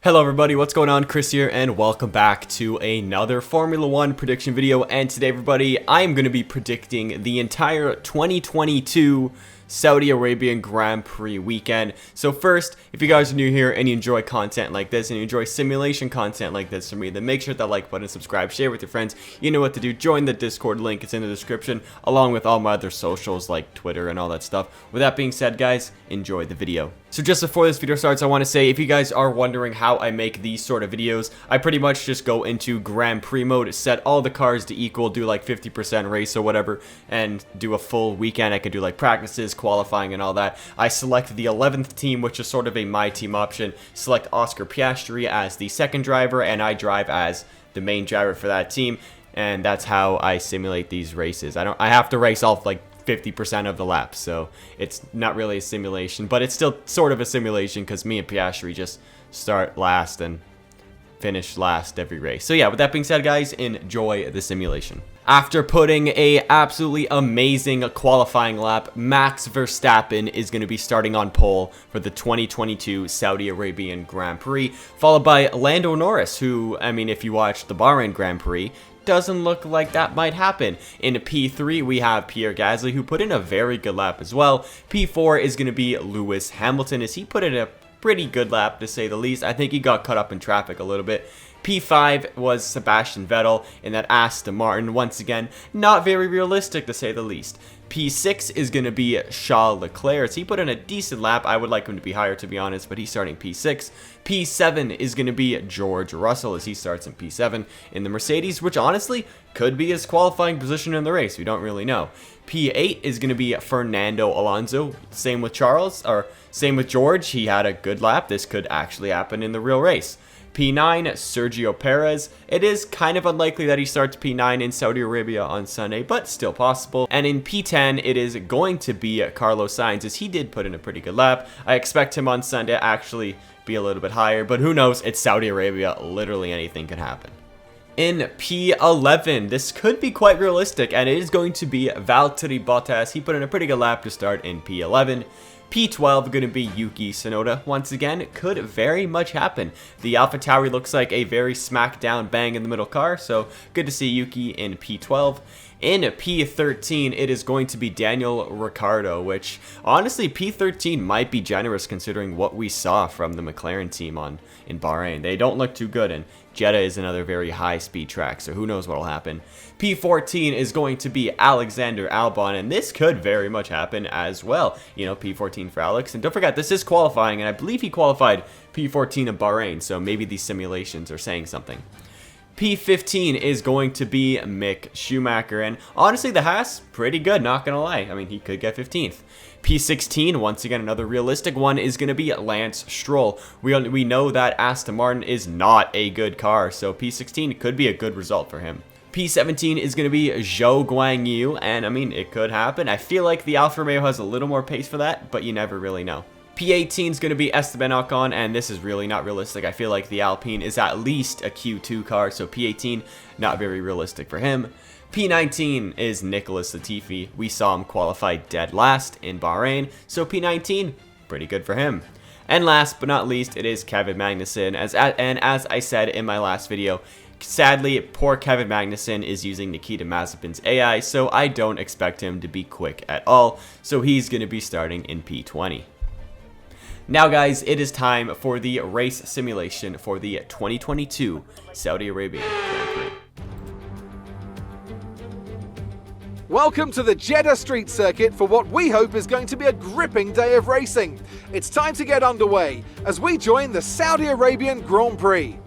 Hello everybody, what's going on? Chris here, and welcome back to another Formula 1 prediction video. And today everybody, I am going to be predicting the entire 2022 Saudi Arabian Grand Prix weekend. So first, if you guys are new here and you enjoy content like this and you enjoy simulation content like this from me, then make sure to hit that like button, subscribe, share with your friends. You know what to do. Join the Discord link, it's in the description, along with all my other socials like Twitter and all that stuff. With that being said, guys, enjoy the video. So just before this video starts, I want to say, if you guys are wondering how I make these sort of videos, I pretty much just go into Grand Prix mode, set all the cars to equal, do like 50% race or whatever, and do a full weekend. I can do like practices, qualifying, and all that. I select the 11th team, which is sort of a my team option, select Oscar Piastri as the second driver, and I drive as the main driver for that team, and that's how I simulate these races. I have to race off like 50% of the laps, so it's not really a simulation, but it's still sort of a simulation because me and Piastri just start last and finish last every race. So yeah, with that being said, guys, enjoy the simulation. After putting a absolutely amazing qualifying lap, Max Verstappen is going to be starting on pole for the 2022 Saudi Arabian Grand Prix, followed by Lando Norris, who, I mean, if you watched the Bahrain Grand Prix, doesn't look like that might happen. In P3, we have Pierre Gasly, who put in a very good lap as well. P4 is going to be Lewis Hamilton, as he put in a pretty good lap, to say the least. I think he got caught up in traffic a little bit. P5 was Sebastian Vettel in that Aston Martin. Once again, not very realistic, to say the least. P6 is going to be Charles Leclerc, as he put in a decent lap. I would like him to be higher, to be honest, but he's starting P6. P7 is going to be George Russell, as he starts in P7 in the Mercedes, which honestly could be his qualifying position in the race. We don't really know. P8 is going to be Fernando Alonso. Same with Charles, or same with George. He had a good lap. This could actually happen in the real race. P9, Sergio Perez. It is kind of unlikely that he starts P9 in Saudi Arabia on Sunday, but still possible. And in P10, it is going to be Carlos Sainz, as he did put in a pretty good lap. I expect him on Sunday to actually be a little bit higher, but who knows? It's Saudi Arabia. Literally anything can happen. In P11, this could be quite realistic, and it is going to be Valtteri Bottas. He put in a pretty good lap to start in P11. P12 going to be Yuki Tsunoda. Once again, it could very much happen. The AlphaTauri looks like a very smack-down, bang-in-the-middle car, so good to see Yuki in P12. In P13, it is going to be Daniel Ricciardo, which, honestly, P13 might be generous considering what we saw from the McLaren team in Bahrain. They don't look too good, and Jeddah is another very high-speed track, so who knows what will happen. P14 is going to be Alexander Albon, and this could very much happen as well. You know, P14 for Alex. And don't forget, this is qualifying, and I believe he qualified P14 in Bahrain, so maybe these simulations are saying something. P15 is going to be Mick Schumacher, and honestly, the Haas, pretty good, not gonna lie. I mean, he could get 15th. P16, once again, another realistic one, is going to be Lance Stroll. We know that Aston Martin is not a good car, so P16 could be a good result for him. P17 is going to be Zhou Guanyu, and I mean, it could happen. I feel like the Alfa Romeo has a little more pace for that, but you never really know. P18 is going to be Esteban Ocon, and this is really not realistic. I feel like the Alpine is at least a Q2 car, so P18, not very realistic for him. P19 is Nicholas Latifi. We saw him qualify dead last in Bahrain, so P19, pretty good for him. And last but not least, it is Kevin Magnussen, and as I said in my last video, sadly, poor Kevin Magnussen is using Nikita Mazepin's AI, so I don't expect him to be quick at all, so he's going to be starting in P20. Now guys, it is time for the race simulation for the 2022 Saudi Arabian Grand Prix. Welcome to the Jeddah Street Circuit for what we hope is going to be a gripping day of racing. It's time to get underway as we join the Saudi Arabian Grand Prix.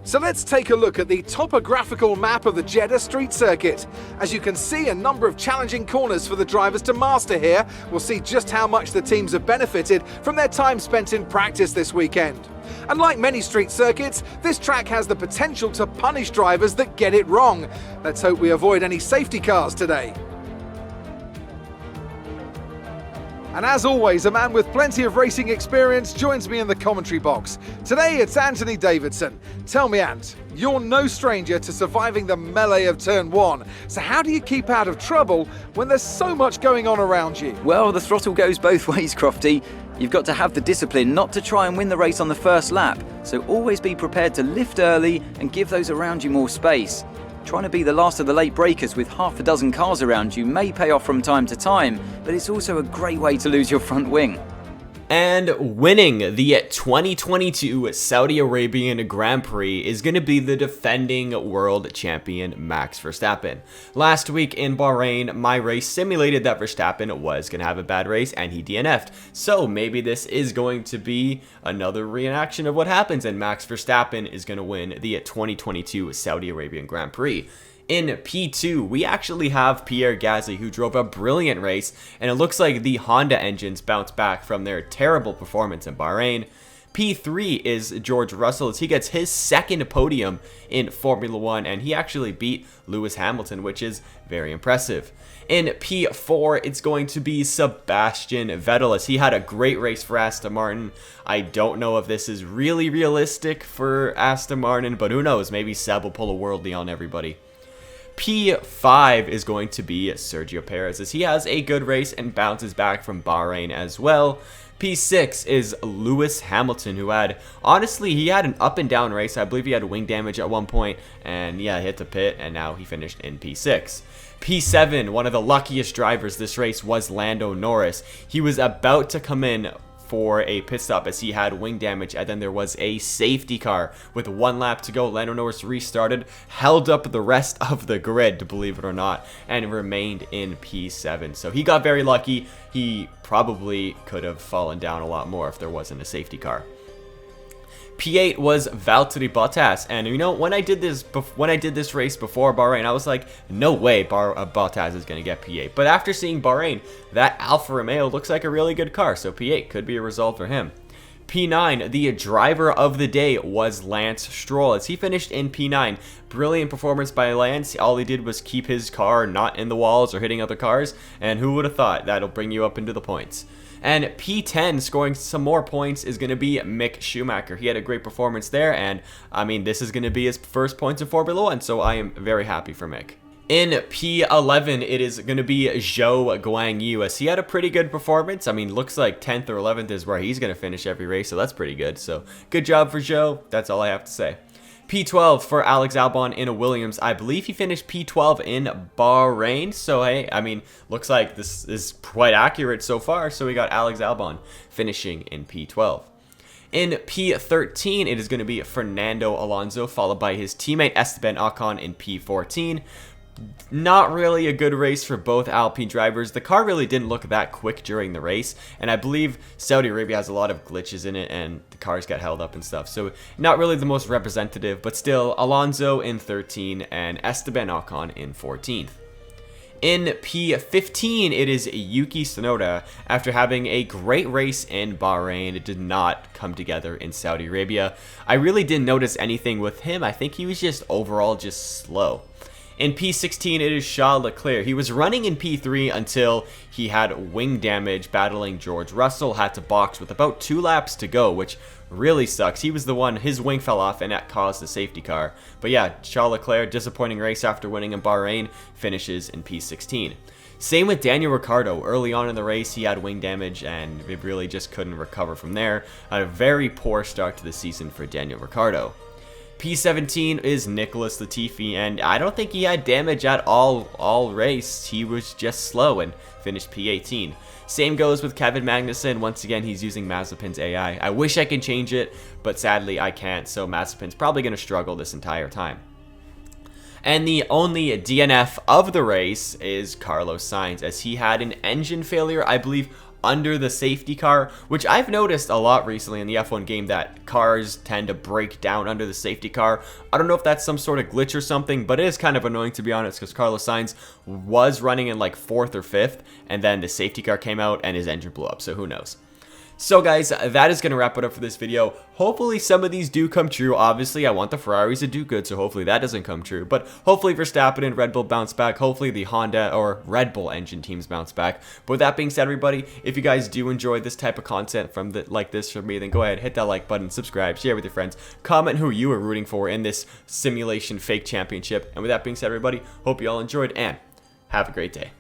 So let's take a look at the topographical map of the Jeddah Street Circuit. As you can see, a number of challenging corners for the drivers to master here. We'll see just how much the teams have benefited from their time spent in practice this weekend. And like many street circuits, this track has the potential to punish drivers that get it wrong. Let's hope we avoid any safety cars today. And as always, a man with plenty of racing experience joins me in the commentary box. Today it's Anthony Davidson. Tell me, Ant, you're no stranger to surviving the melee of turn 1. So how do you keep out of trouble when there's so much going on around you? Well, the throttle goes both ways, Crofty. You've got to have the discipline not to try and win the race on the first lap. So always be prepared to lift early and give those around you more space. Trying to be the last of the late breakers with half a dozen cars around you may pay off from time to time, but it's also a great way to lose your front wing. And winning the 2022 Saudi Arabian Grand Prix is going to be the defending world champion Max Verstappen. Last week in Bahrain, my race simulated that Verstappen was going to have a bad race and he DNF'd. So maybe this is going to be another reenaction of what happens and Max Verstappen is going to win the 2022 Saudi Arabian Grand Prix. In P2, we actually have Pierre Gasly, who drove a brilliant race, and it looks like the Honda engines bounced back from their terrible performance in Bahrain. P3 is George Russell as he gets his second podium in Formula 1, and he actually beat Lewis Hamilton, which is very impressive. In P4, it's going to be Sebastian Vettel as he had a great race for Aston Martin. I don't know if this is really realistic for Aston Martin, but who knows, maybe Seb will pull a worldie on everybody. P5 is going to be Sergio Perez as he has a good race and bounces back from Bahrain as well. P6 is Lewis Hamilton, who honestly, he had an up and down race. I believe he had wing damage at one point and yeah, hit the pit and now he finished in P6. P7, one of the luckiest drivers this race was Lando Norris. He was about to come in for a pit stop as he had wing damage and then there was a safety car with 1 lap to go. Lando Norris restarted, held up the rest of the grid, believe it or not, and remained in P7. So he got very lucky. He probably could have fallen down a lot more if there wasn't a safety car. P8 was Valtteri Bottas, and you know, when I did this race before Bahrain, I was like, no way Bottas is going to get P8. But after seeing Bahrain, that Alfa Romeo looks like a really good car, so P8 could be a result for him. P9, the driver of the day was Lance Stroll as he finished in P9. Brilliant performance by Lance. All he did was keep his car not in the walls or hitting other cars, and who would have thought that'll bring you up into the points. And P10, scoring some more points, is going to be Mick Schumacher. He had a great performance there, and I mean, this is going to be his first points in Formula 1, so I am very happy for Mick. In P11, it is going to be Zhou Guanyu, as he had a pretty good performance. I mean, looks like 10th or 11th is where he's going to finish every race, so that's pretty good. So, good job for Zhou. That's all I have to say. P12 for Alex Albon in a Williams. I believe he finished P12 in Bahrain. So, hey, I mean, looks like this is quite accurate so far. So, we got Alex Albon finishing in P12. In P13, it is going to be Fernando Alonso, followed by his teammate Esteban Ocon in P14. Not really a good race for both Alpine drivers. The car really didn't look that quick during the race, and I believe Saudi Arabia has a lot of glitches in it and the cars got held up and stuff, so not really the most representative, but still Alonso in 13 and Esteban Ocon in 14th. In P15, it is Yuki Tsunoda. After having a great race in Bahrain, it did not come together in Saudi Arabia. I really didn't notice anything with him. I think he was just overall just slow. In P16, it is Charles Leclerc. He was running in P3 until he had wing damage battling George Russell, had to box with about 2 laps to go, which really sucks. He was the one, his wing fell off and that caused the safety car. But yeah, Charles Leclerc, disappointing race after winning in Bahrain, finishes in P16. Same with Daniel Ricciardo. Early on in the race, he had wing damage and it really just couldn't recover from there. Had a very poor start to the season for Daniel Ricciardo. P17 is Nicholas Latifi, and I don't think he had damage at all race. He was just slow and finished P18. Same goes with Kevin Magnussen. Once again, he's using Mazepin's AI. I wish I could change it, but sadly I can't, so Mazepin's probably going to struggle this entire time. And the only DNF of the race is Carlos Sainz, as he had an engine failure, I believe, under the safety car, which I've noticed a lot recently in the F1 game, that cars tend to break down under the safety car. I don't know if that's some sort of glitch or something, but it is kind of annoying, to be honest, because Carlos Sainz was running in like 4th or 5th, and then the safety car came out and his engine blew up, so who knows. So guys, that is going to wrap it up for this video. Hopefully some of these do come true. Obviously, I want the Ferraris to do good, so hopefully that doesn't come true. But hopefully Verstappen and Red Bull bounce back. Hopefully the Honda or Red Bull engine teams bounce back. But with that being said, everybody, if you guys do enjoy this type of content like this from me, then go ahead, hit that like button, subscribe, share with your friends, comment who you are rooting for in this simulation fake championship. And with that being said, everybody, hope you all enjoyed and have a great day.